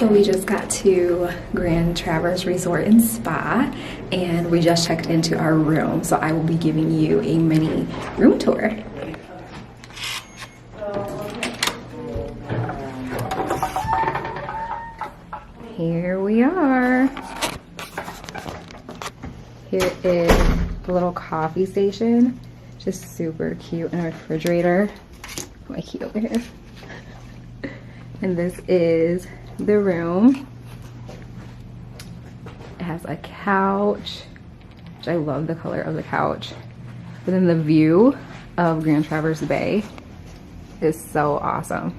So we just got to Grand Traverse Resort and Spa, and we just checked into our room. So I will be giving you a mini room tour. Here we are. Here is the little coffee station. Just super cute, and a refrigerator. Put my key over here. And this is the room. It has a couch, which I love the color of the couch. But then the view of Grand Traverse Bay is so awesome.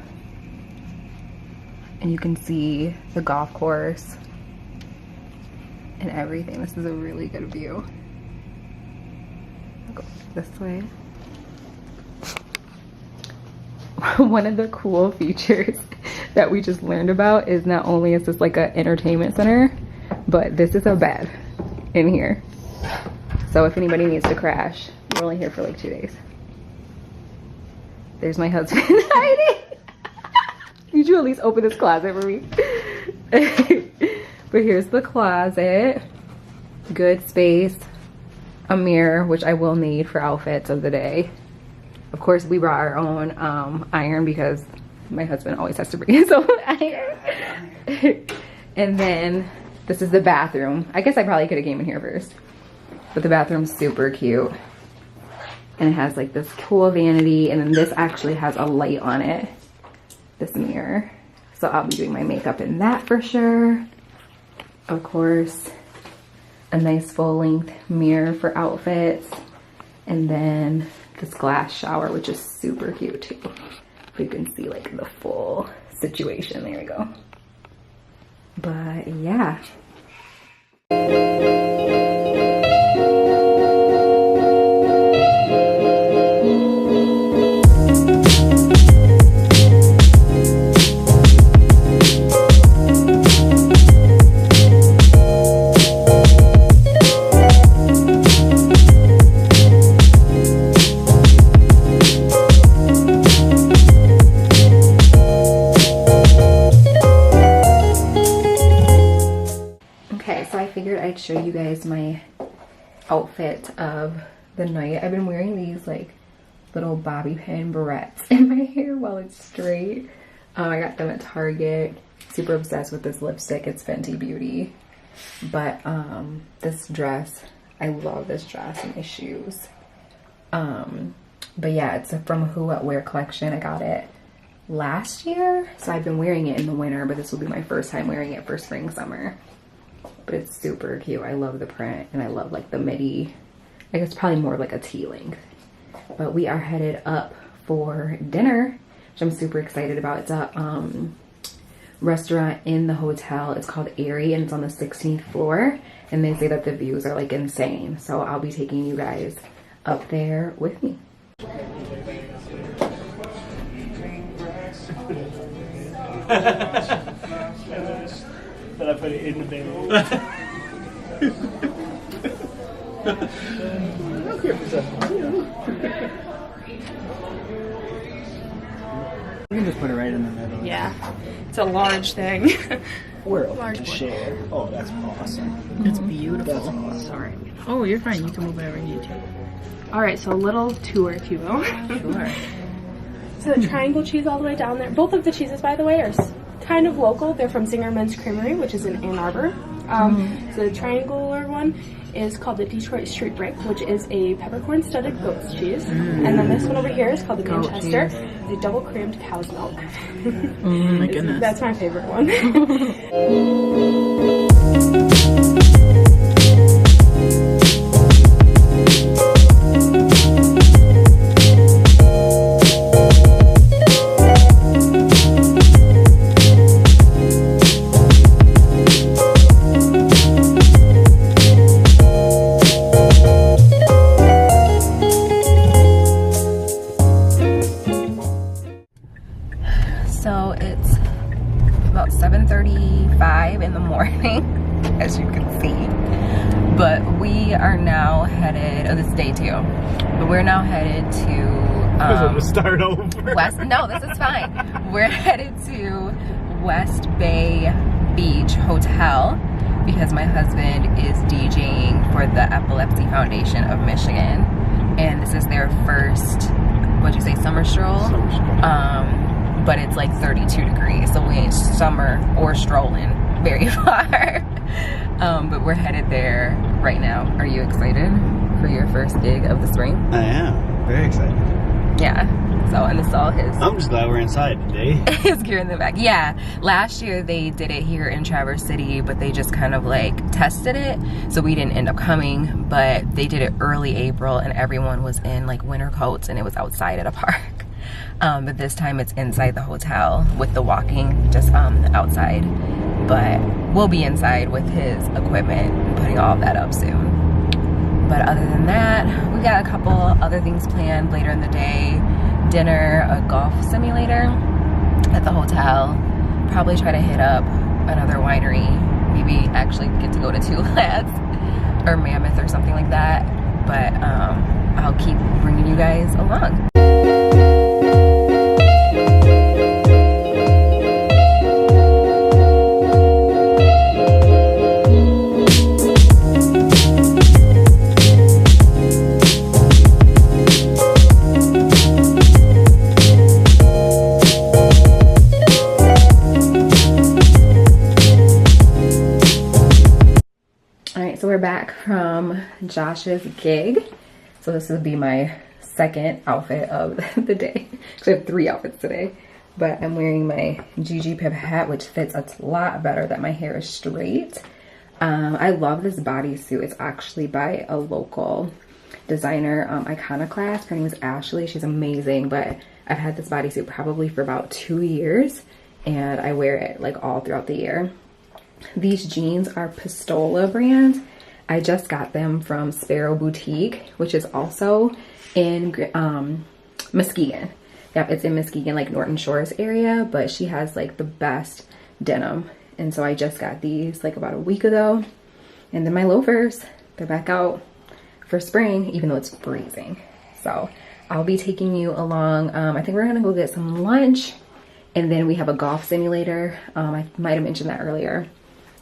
And you can see the golf course and everything. This is a really good view. I'll go this way. One of the cool features that we just learned about is not only is this like an entertainment center, but this is a bed in here. So if anybody needs to crash, we're only here for like 2 days. There's my husband hiding. Could you at least open this closet for me? But here's the closet. Good space. A mirror, which I will need for outfits of the day. Of course, we brought our own iron because my husband always has to bring his own iron. And then this is the bathroom. I guess I probably could have came in here first. But the bathroom's super cute. And it has like this cool vanity. And then this actually has a light on it. This mirror. So I'll be doing my makeup in that for sure. Of course, a nice full length mirror for outfits. And then this glass shower, which is super cute too. You can see like the full situation. There we go. But yeah. I'd show you guys my outfit of the night. I've been wearing these like little bobby pin barrettes in my hair while it's straight. I got them at Target. Super obsessed with this lipstick. It's Fenty Beauty. But this dress, I love this dress and my shoes. But yeah, it's from Who What Wear collection. I got it last year, so I've been wearing it in the winter, but this will be my first time wearing it for spring summer. But it's super cute. I love the print, and I love like the midi. I guess probably more like a tea length. But we are headed up for dinner, which I'm super excited about. It's a restaurant in the hotel. It's called Airy, and it's on the 16th floor. And they say that the views are like insane. So I'll be taking you guys up there with me. But I put it in the bed. I'm here for something. We can just put it right in the middle. Yeah, it's a large thing. We're open to share. Oh, that's awesome. It's beautiful. That's awesome. Sorry. Oh, you're fine. You can move whenever you need to. All right, so a little tour, if you will. Sure. So the triangle cheese all the way down there. Both of the cheeses, by the way, are kind of local. They're from Zingerman's Creamery, which is in Ann Arbor. So the triangular one is called the Detroit Street Brick, which is a peppercorn studded goat's cheese. And then this one over here is called the Manchester. It's a double creamed cow's milk. Oh my goodness. That's my favorite one. So it's about 7:35 in the morning, as you can see. But we are now headed, oh, this is day 2. But we're now headed to start over. West, no, this is fine. We're headed to West Bay Beach Hotel because my husband is DJing for the Epilepsy Foundation of Michigan. And this is their first, what'd you say, summer stroll? Summer stroll. But it's like 32 degrees, so we ain't summer or strolling very far. But we're headed there right now. Are you excited for your first gig of the spring? I am. Very excited. Yeah. So, and this is all his. I'm just glad we're inside today. His gear in the back. Yeah. Last year they did it here in Traverse City, but they just kind of like tested it. So we didn't end up coming, but they did it early April and everyone was in like winter coats and it was outside at a park. But this time it's inside the hotel with the walking just outside. But we'll be inside with his equipment and putting all of that up soon. But other than that, we got a couple other things planned later in the day. Dinner, a golf simulator at the hotel. Probably try to hit up another winery. Maybe actually get to go to Two Lads or Mammoth or something like that. But I'll keep bringing you guys along. So we're back from Josh's gig. So this will be my second outfit of the day. Actually, I have 3 outfits today. But I'm wearing my Gigi Pip hat, which fits a lot better that my hair is straight. I love this bodysuit. It's actually by a local designer, Iconoclast. Her name is Ashley. She's amazing. But I've had this bodysuit probably for about 2 years. And I wear it like all throughout the year. These jeans are Pistola brand. I just got them from Sparrow Boutique, which is also in Muskegon. Yep, it's in Muskegon, like Norton Shores area, but she has like the best denim. And so I just got these like about a week ago. And then my loafers, they're back out for spring, even though it's freezing. So I'll be taking you along. I think we're gonna go get some lunch. And then we have a golf simulator. I might have mentioned that earlier.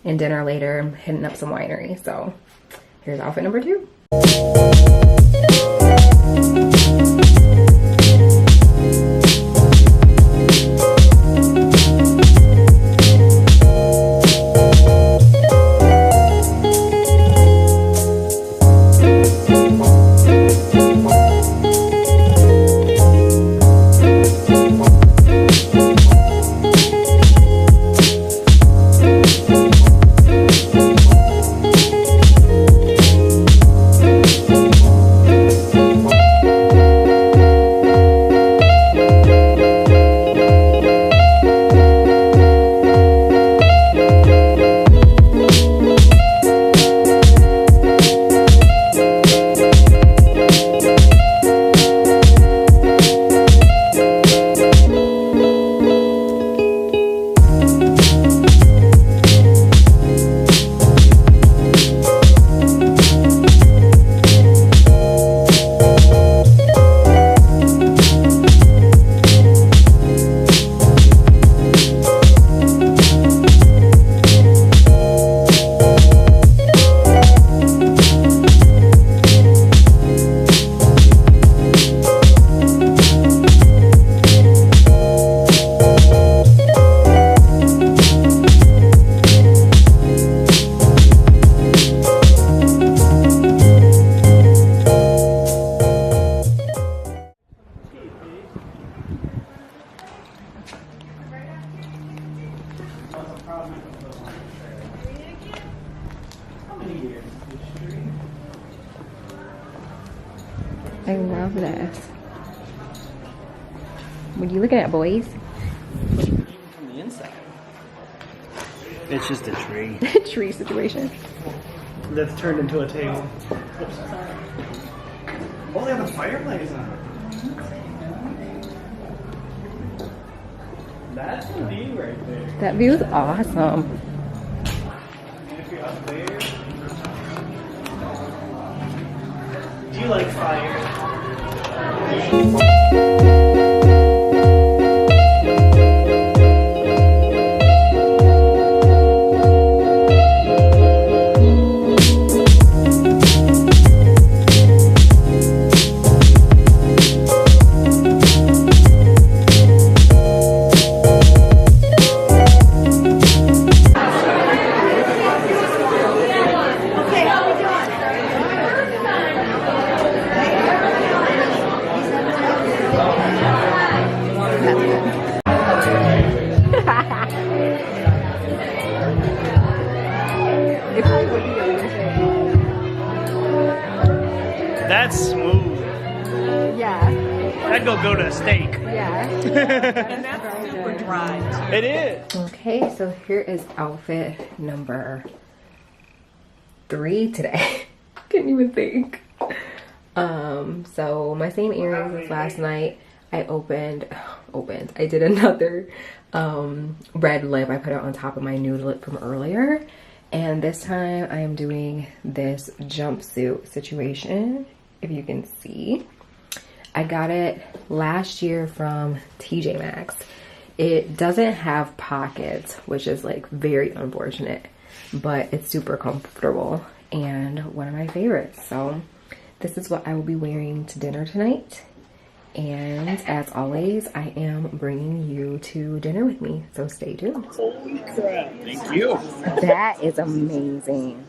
And dinner later, hitting up some winery. So here's outfit number 2. I love this. What are you looking at, boys? From the inside. It's just a tree. Tree situation. That's turned into a table. Oops, sorry. Oh, they have a fireplace on. That's the view right there. That view is awesome. And if you're up there, do you like fire? That's smooth. Yeah. I'd go to a steak. Yeah. And that's super dry. It is. Okay, so here is outfit number 3 today. Can't even think. So my same earrings as last night. I I did another red lip. I put it on top of my nude lip from earlier. And this time I am doing this jumpsuit situation, if you can see. I got it last year from TJ Maxx. It doesn't have pockets, which is like very unfortunate, but it's super comfortable and one of my favorites. So this is what I will be wearing to dinner tonight. And as always, I am bringing you to dinner with me, so stay tuned. Holy crap. Thank you. That is amazing.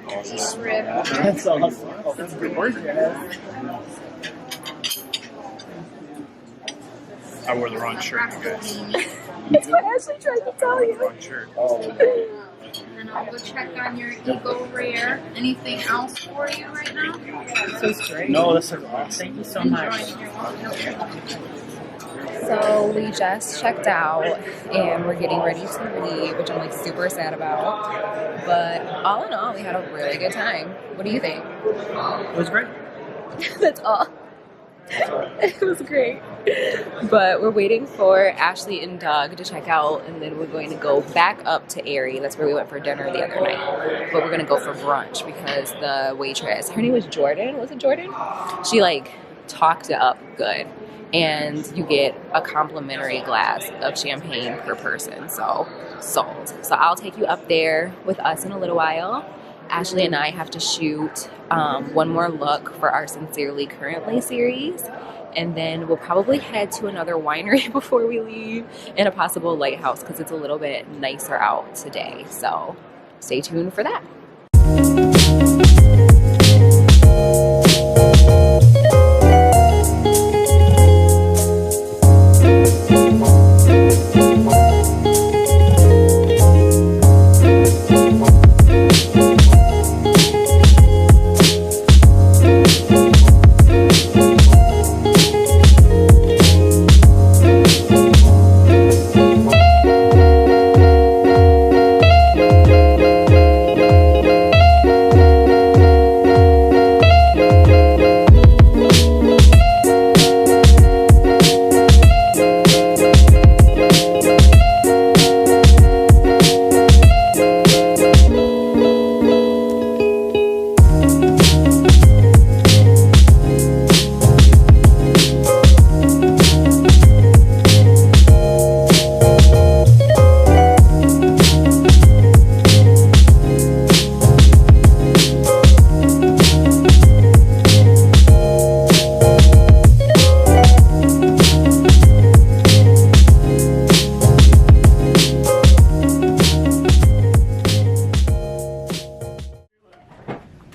That's awesome. That's gorgeous. I wore the wrong shirt, you guys. That's what Ashley tried to tell you. Wrong shirt. And I'll go check on your Eagle Rare. Anything else for you right now? So straight. No, this is awesome. Thank you so much. So we just checked out and we're getting ready to leave, which I'm like super sad about. But all in all, we had a really good time. What do you think? It was great. That's all. It was great. But we're waiting for Ashley and Doug to check out, and then we're going to go back up to Erie. That's where we went for dinner the other night. But we're going to go for brunch because the waitress, her name was Jordan. Was it Jordan? She like talked it up good. And you get a complimentary glass of champagne per person. So sold. So I'll take you up there with us in a little while. Ashley and I have to shoot one more look for our Sincerely Currently series. And then we'll probably head to another winery before we leave and a possible lighthouse because it's a little bit nicer out today. So stay tuned for that.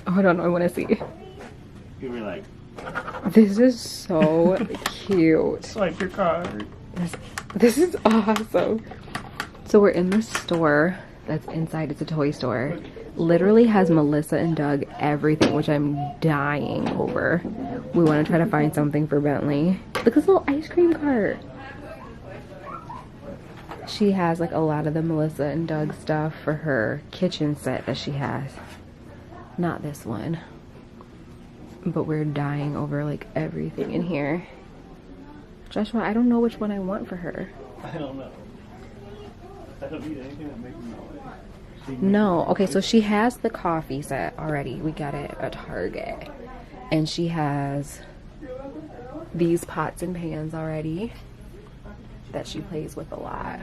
Hold on, I want to see. You were like, This is so cute. swipe your card. This is awesome. So we're in the store that's inside. It's a toy store. Literally has Melissa and Doug everything, which I'm dying over. We want to try to find something for Bentley. Look at this little ice cream cart. She has like a lot of the Melissa and Doug stuff for her kitchen set that she has. Not this one. But we're dying over like everything in here. Joshua, I don't know which one I want for her. I don't know. I don't need anything that makes noise. No. Okay, so she has the coffee set already. We got it at Target. And she has these pots and pans already that she plays with a lot.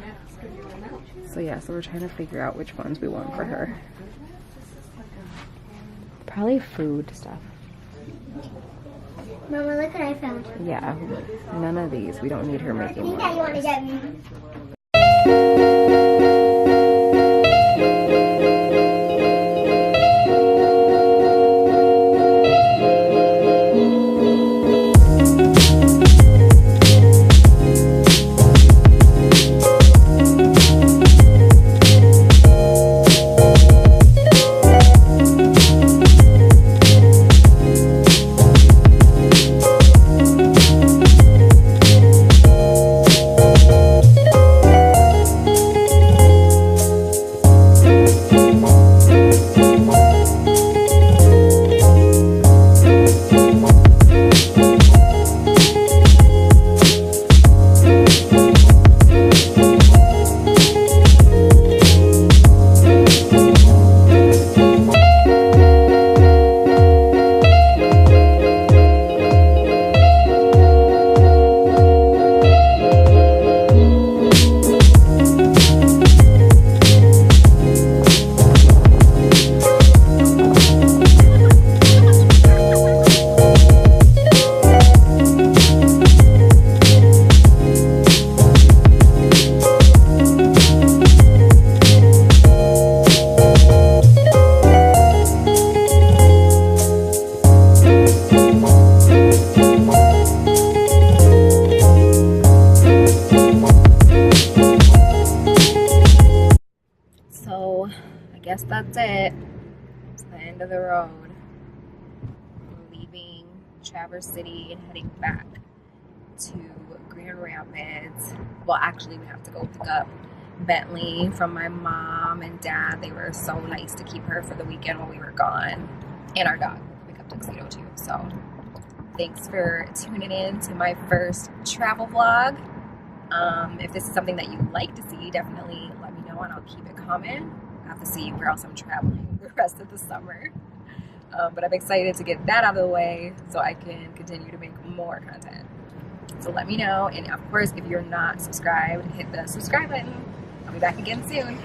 So yeah, so we're trying to figure out which ones we want for her. Probably food stuff. Mama, look what I found. Yeah, none of these. We don't need her making more. That you want to get me. Guess that's it. It's the end of the road. We're leaving Traverse City and heading back to Grand Rapids. Well, actually, we have to go pick up Bentley from my mom and dad. They were so nice to keep her for the weekend while we were gone. And our dog. We pick up Tuxedo too. So thanks for tuning in to my first travel vlog. If this is something that you'd like to see, definitely let me know and I'll keep it coming. Have to see where else I'm traveling the rest of the summer, but I'm excited to get that out of the way so I can continue to make more content. So let me know, and of course if you're not subscribed, hit the subscribe button. I'll be back again soon.